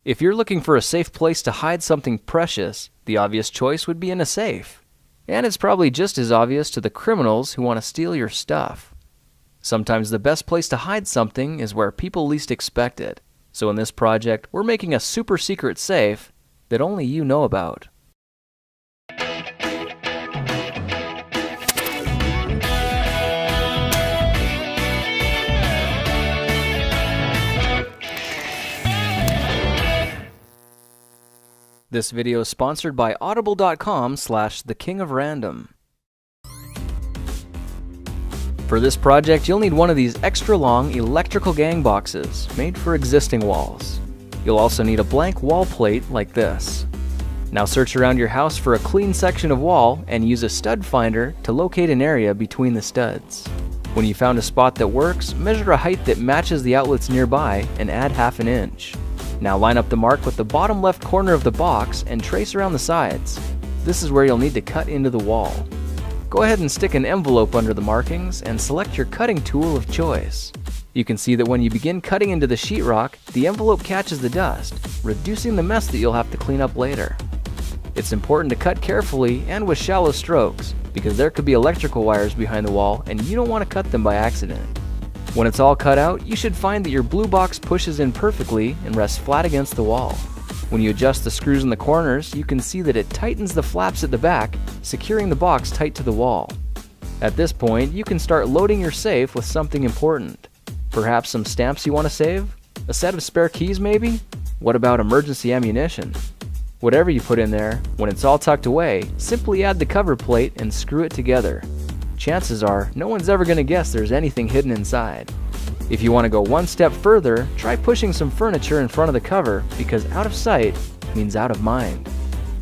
If you're looking for a safe place to hide something precious, the obvious choice would be in a safe. And it's probably just as obvious to the criminals who want to steal your stuff. Sometimes the best place to hide something is where people least expect it. So in this project, we're making a super secret safe that only you know about. This video is sponsored by audible.com/thekingofrandom. For this project, you'll need one of these extra long electrical gang boxes made for existing walls. You'll also need a blank wall plate like this. Now search around your house for a clean section of wall and use a stud finder to locate an area between the studs. When you found a spot that works, measure a height that matches the outlets nearby and add ½ inch. Now line up the mark with the bottom left corner of the box and trace around the sides. This is where you'll need to cut into the wall. Go ahead and stick an envelope under the markings and select your cutting tool of choice. You can see that when you begin cutting into the sheetrock, the envelope catches the dust, reducing the mess that you'll have to clean up later. It's important to cut carefully and with shallow strokes, because there could be electrical wires behind the wall and you don't want to cut them by accident. When it's all cut out, you should find that your blue box pushes in perfectly and rests flat against the wall. When you adjust the screws in the corners, you can see that it tightens the flaps at the back, securing the box tight to the wall. At this point, you can start loading your safe with something important. Perhaps some stamps you want to save? A set of spare keys maybe? What about emergency ammunition? Whatever you put in there, when it's all tucked away, simply add the cover plate and screw it together. Chances are, no one's ever going to guess there's anything hidden inside. If you want to go one step further, try pushing some furniture in front of the cover, because out of sight means out of mind.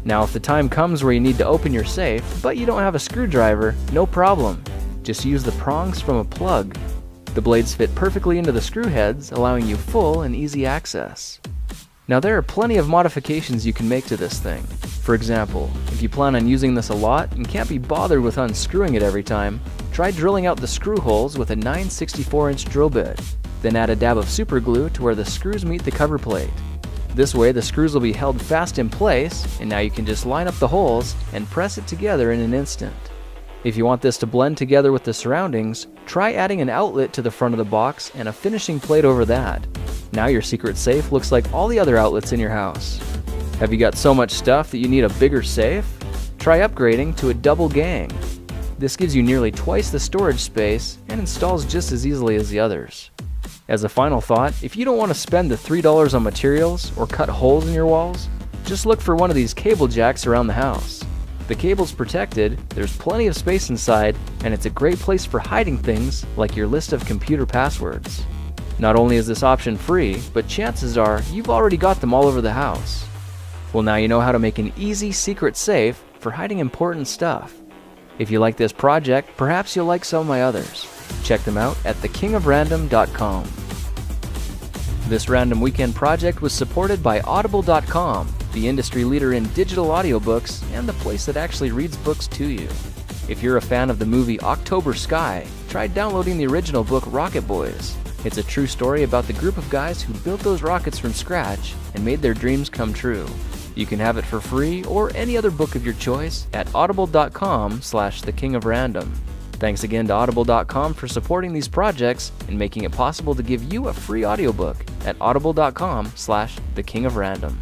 Now if the time comes where you need to open your safe, but you don't have a screwdriver, no problem. Just use the prongs from a plug. The blades fit perfectly into the screw heads, allowing you full and easy access. Now there are plenty of modifications you can make to this thing. For example, if you plan on using this a lot and can't be bothered with unscrewing it every time, try drilling out the screw holes with a 9/64" drill bit. Then add a dab of super glue to where the screws meet the cover plate. This way the screws will be held fast in place, and now you can just line up the holes and press it together in an instant. If you want this to blend together with the surroundings, try adding an outlet to the front of the box and a finishing plate over that. Now your secret safe looks like all the other outlets in your house. Have you got so much stuff that you need a bigger safe? Try upgrading to a double gang. This gives you nearly twice the storage space and installs just as easily as the others. As a final thought, if you don't want to spend the $3 on materials or cut holes in your walls, just look for one of these cable jacks around the house. The cable's protected, there's plenty of space inside, and it's a great place for hiding things like your list of computer passwords. Not only is this option free, but chances are you've already got them all over the house. Well, now you know how to make an easy secret safe for hiding important stuff. If you like this project, perhaps you'll like some of my others. Check them out at thekingofrandom.com. This Random Weekend project was supported by audible.com, the industry leader in digital audiobooks and the place that actually reads books to you. If you're a fan of the movie October Sky, try downloading the original book Rocket Boys. It's a true story about the group of guys who built those rockets from scratch and made their dreams come true. You can have it for free or any other book of your choice at audible.com/thekingofrandom. Thanks again to audible.com for supporting these projects and making it possible to give you a free audiobook at audible.com/thekingofrandom.